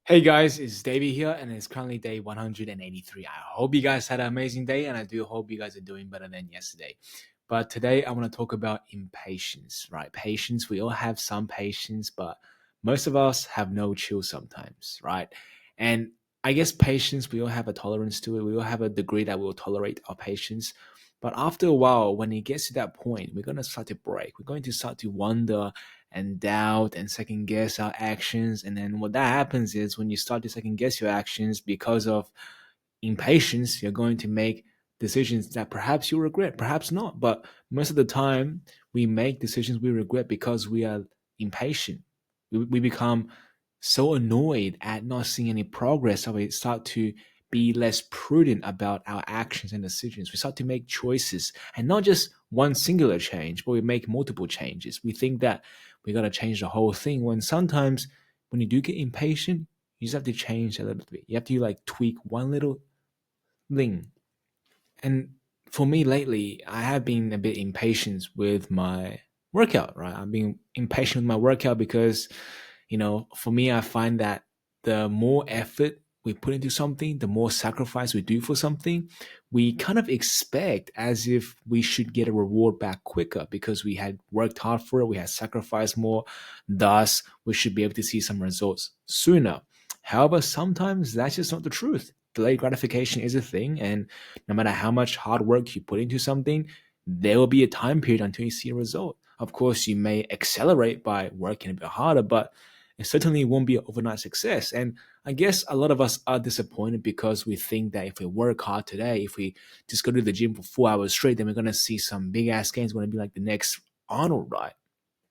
Hey guys, it's Davey here, and it's currently day 183. I hope you guys had an amazing day, and I do hope you guys are doing better than yesterday. But today I want to talk about impatience, right? Patience, we all have some patience, but most of us have no chill sometimes, right? And I guess patience, we all have a tolerance to it. We all have a degree that will tolerate our patience. But after a while, when it gets to that point, we're going to start to break. We're going to start to wonder and doubt and second guess our actions. And then what that happens is when you start to second guess your actions because of impatience, you're going to make decisions that perhaps you regret, perhaps not. But most of the time, we make decisions we regret because we are impatient. We become so annoyed at not seeing any progress that we start to be less prudent about our actions and decisions. We start to make choices and not just one singular change, but we make multiple changes. We think that we got to change the whole thing when sometimes when you do get impatient, you just have to change a little bit. You have to like tweak one little thing. And for me lately, I have been a bit impatient with my workout, right? I'm being impatient with my workout because, for me, I find that the more effort we put into something, the more sacrifice we do for something, we kind of expect as if we should get a reward back quicker because we had worked hard for it, we had sacrificed more, thus, we should be able to see some results sooner. However, sometimes that's just not the truth. Delayed gratification is a thing, and no matter how much hard work you put into something, there will be a time period until you see a result. Of course, you may accelerate by working a bit harder, but it certainly won't be an overnight success. And I guess a lot of us are disappointed because we think that if we work hard today, if we just go to the gym for 4 hours straight, then we're going to see some big ass gains, going to be like the next Arnold, right?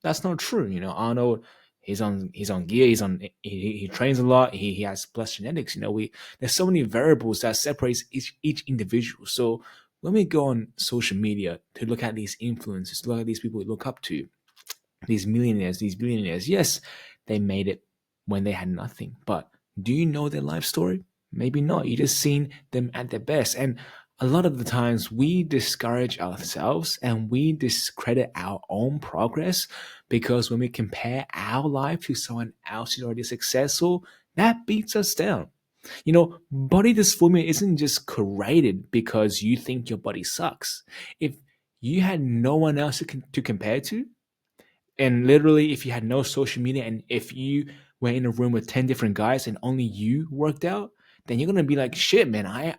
That's not true. Arnold, he's on gear. He trains a lot. He has plus genetics. We there's so many variables that separates each individual. So when we go on social media to look at these influencers, to look at these people we look up to, these millionaires, these billionaires, yes, they made it when they had nothing. But do you know their life story? Maybe not. You just seen them at their best. And a lot of the times we discourage ourselves and we discredit our own progress because when we compare our life to someone else who's already successful, that beats us down. Body dysmorphia isn't just created because you think your body sucks. If you had no one else to compare to, and literally, if you had no social media and if you were in a room with 10 different guys and only you worked out, then you're going to be like, shit, man, I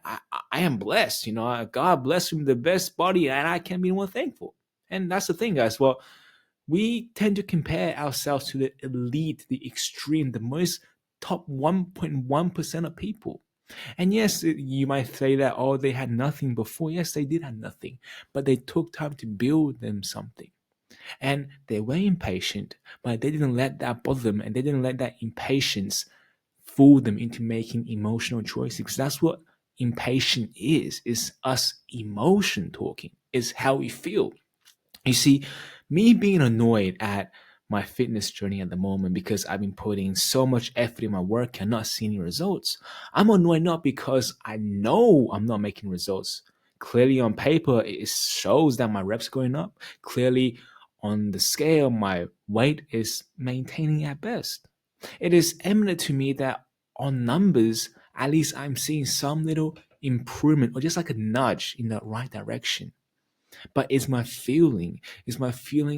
am blessed. God blessed me with the best body and I can't be more thankful. And that's the thing, guys. Well, we tend to compare ourselves to the elite, the extreme, the most top 1.1% of people. And yes, you might say that, oh, they had nothing before. Yes, they did have nothing, but they took time to build them something. And they were impatient, but they didn't let that bother them and they didn't let that impatience fool them into making emotional choices. Because that's what impatient is us emotion talking, is how we feel. You see, me being annoyed at my fitness journey at the moment because I've been putting so much effort in my work and not seeing any results. I'm annoyed not because I know I'm not making results. Clearly on paper, it shows that my reps going up. Clearly on the scale, my weight is maintaining at best. It is evident to me that on numbers, at least I'm seeing some little improvement or just like a nudge in the right direction. But it's my feeling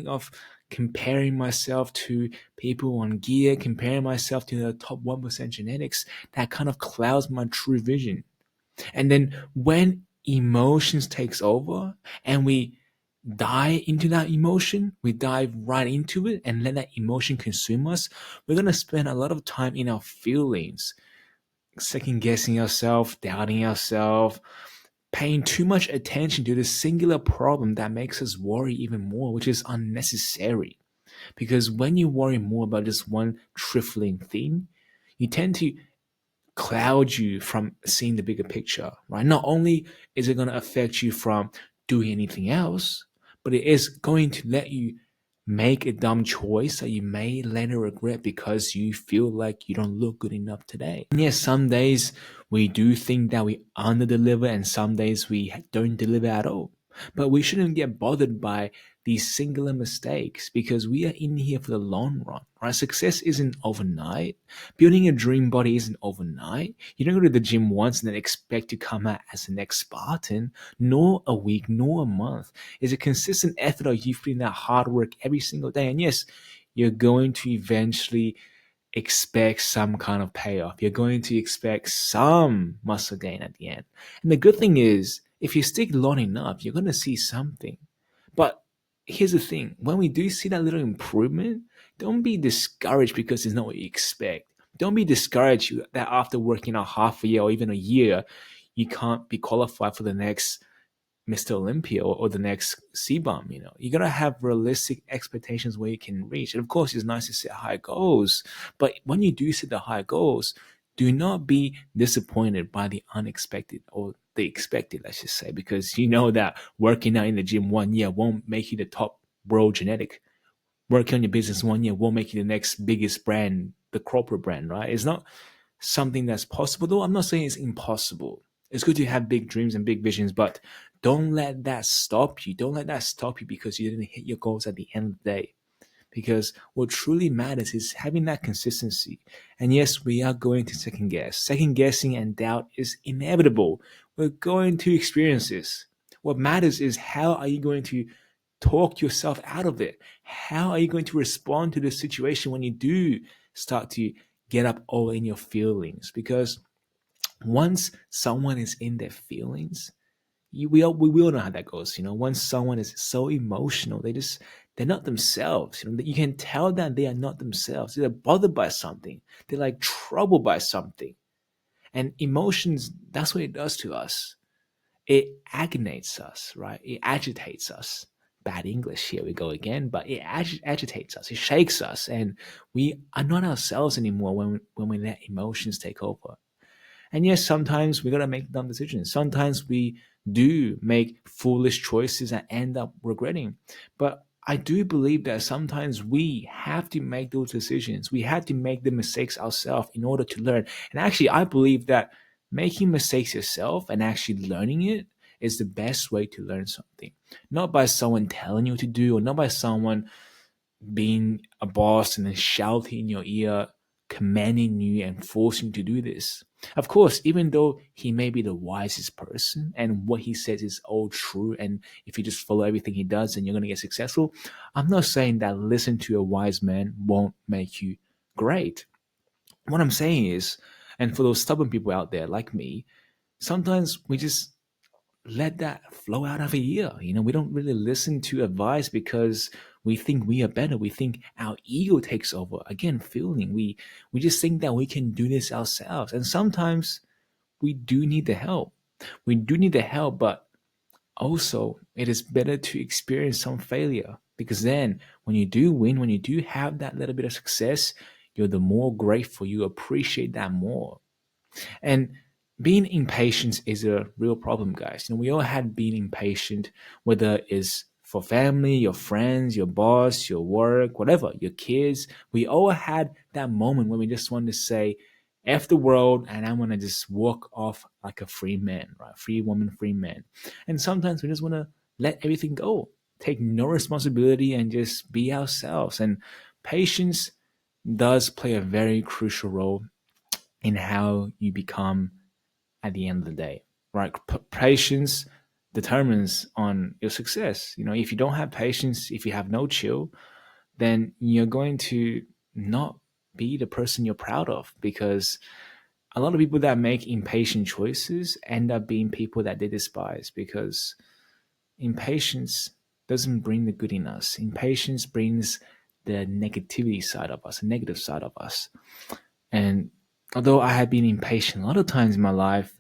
of comparing myself to people on gear, comparing myself to the top 1% genetics that kind of clouds my true vision. And then when emotions takes over and we dive into that emotion, we dive right into it and let that emotion consume us, we're going to spend a lot of time in our feelings, second guessing ourselves, doubting ourselves, paying too much attention to the singular problem that makes us worry even more, which is unnecessary. Because when you worry more about just one trifling thing, you tend to cloud you from seeing the bigger picture, right? Not only is it going to affect you from doing anything else, but it is going to let you make a dumb choice that you may later regret because you feel like you don't look good enough today. And yes, some days we do think that we under deliver and some days we don't deliver at all. But we shouldn't get bothered by these singular mistakes because we are in here for the long run, right? Success isn't overnight. Building a dream body isn't overnight. You don't go to the gym once and then expect to come out as the next Spartan, nor a week, nor a month. It's a consistent effort of you putting that hard work every single day. And yes, you're going to eventually expect some kind of payoff. You're going to expect some muscle gain at the end. And the good thing is, if you stick long enough, you're going to see something. But here's the thing, when we do see that little improvement, don't be discouraged because it's not what you expect. Don't be discouraged that after working out half a year or even a year, you can't be qualified for the next Mr. Olympia or the next C-bomb. You gotta have realistic expectations where you can reach. And of course, it's nice to set high goals, but when you do set the high goals, do not be disappointed by the unexpected or the expected, let's just say, because you know that working out in the gym 1 year won't make you the top world genetic. Working on your business 1 year won't make you the next biggest brand, the corporate brand, right? It's not something that's possible, though I'm not saying it's impossible. It's good to have big dreams and big visions, but don't let that stop you. Don't let that stop you because you didn't hit your goals at the end of the day. Because what truly matters is having that consistency. And yes, we are going to second guess. Second guessing and doubt is inevitable. We're going to experience this. What matters is how are you going to talk yourself out of it? How are you going to respond to the situation when you do start to get up all in your feelings? Because once someone is in their feelings, we all know how that goes. Once someone is so emotional, they're not themselves. You can tell that they are not themselves. They're bothered by something. They're like troubled by something. And emotions, that's what it does to us. It agitates us, right? It agitates us. Bad English, here we go again, but it agitates us. It shakes us, and we are not ourselves anymore when we let emotions take over. And yes, sometimes we gotta make dumb decisions. Sometimes we do make foolish choices and end up regretting. But I do believe that sometimes we have to make those decisions. We have to make the mistakes ourselves in order to learn. And actually, I believe that making mistakes yourself and actually learning it is the best way to learn something. Not by someone telling you what to do, or not by someone being a boss and then shouting in your ear, commanding you and forcing you to do this. Of course, even though he may be the wisest person and what he says is all true, and if you just follow everything he does, then you're going to get successful, I'm not saying that listen to a wise man won't make you great. What I'm saying is, and for those stubborn people out there like me, sometimes we just let that flow out of a ear. We don't really listen to advice because we think we are better. We think our ego takes over. Again, feeling. We just think that we can do this ourselves. And sometimes we do need the help. We do need the help, but also it is better to experience some failure because then when you do win, when you do have that little bit of success, you're the more grateful. You appreciate that more. And being impatient is a real problem, guys. We all had being impatient, whether it's for family, your friends, your boss, your work, whatever, your kids. We all had that moment when we just wanted to say, F the world, and I'm going to just walk off like a free man, right? Free woman, free man. And sometimes we just want to let everything go, take no responsibility, and just be ourselves. And patience does play a very crucial role in how you become at the end of the day, right? Patience determines on your success. If you don't have patience, if you have no chill, then you're going to not be the person you're proud of, because a lot of people that make impatient choices end up being people that they despise, because impatience doesn't bring the good in us. Impatience brings the negativity side of us, the negative side of us. And although I have been impatient a lot of times in my life,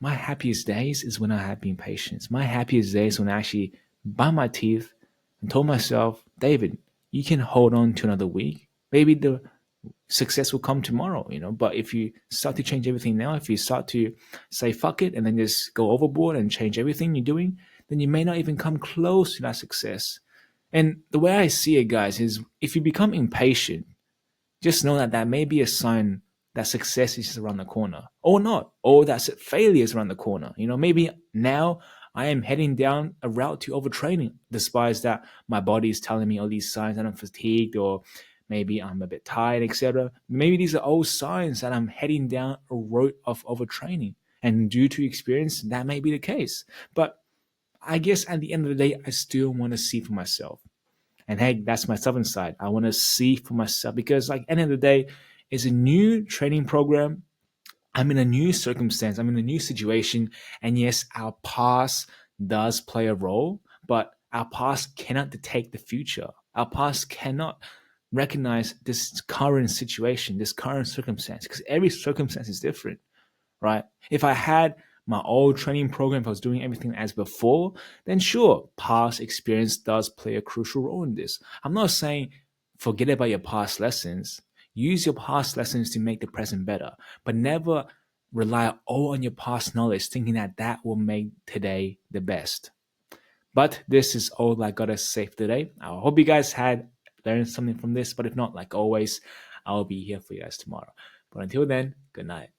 my happiest days is when I have been patient. My happiest days when I actually bite my teeth and told myself, David, you can hold on to another week. Maybe the success will come tomorrow. But if you start to change everything now, if you start to say fuck it and then just go overboard and change everything you're doing, then you may not even come close to that success. And the way I see it, guys, is if you become impatient, just know that that may be a sign that success is just around the corner, or not, or that failure is around the corner. Maybe now I am heading down a route to overtraining, despite that my body is telling me all these signs that I'm fatigued or maybe I'm a bit tired, etc. Maybe these are all signs that I'm heading down a road of overtraining. And due to experience, that may be the case. But I guess at the end of the day, I still want to see for myself. And hey, that's my southern side. I want to see for myself because, like, end of the day, it's a new training program. I'm in a new circumstance. I'm in a new situation. And yes, our past does play a role, but our past cannot dictate the future. Our past cannot recognize this current situation, this current circumstance, because every circumstance is different, right? If I had my old training program, if I was doing everything as before, then sure, past experience does play a crucial role in this. I'm not saying forget about your past lessons. Use your past lessons to make the present better, but never rely all on your past knowledge thinking that that will make today the best. But this is all I gotta say for today. I hope you guys had learned something from this, but if not, like always, I'll be here for you guys tomorrow. But until then, good night.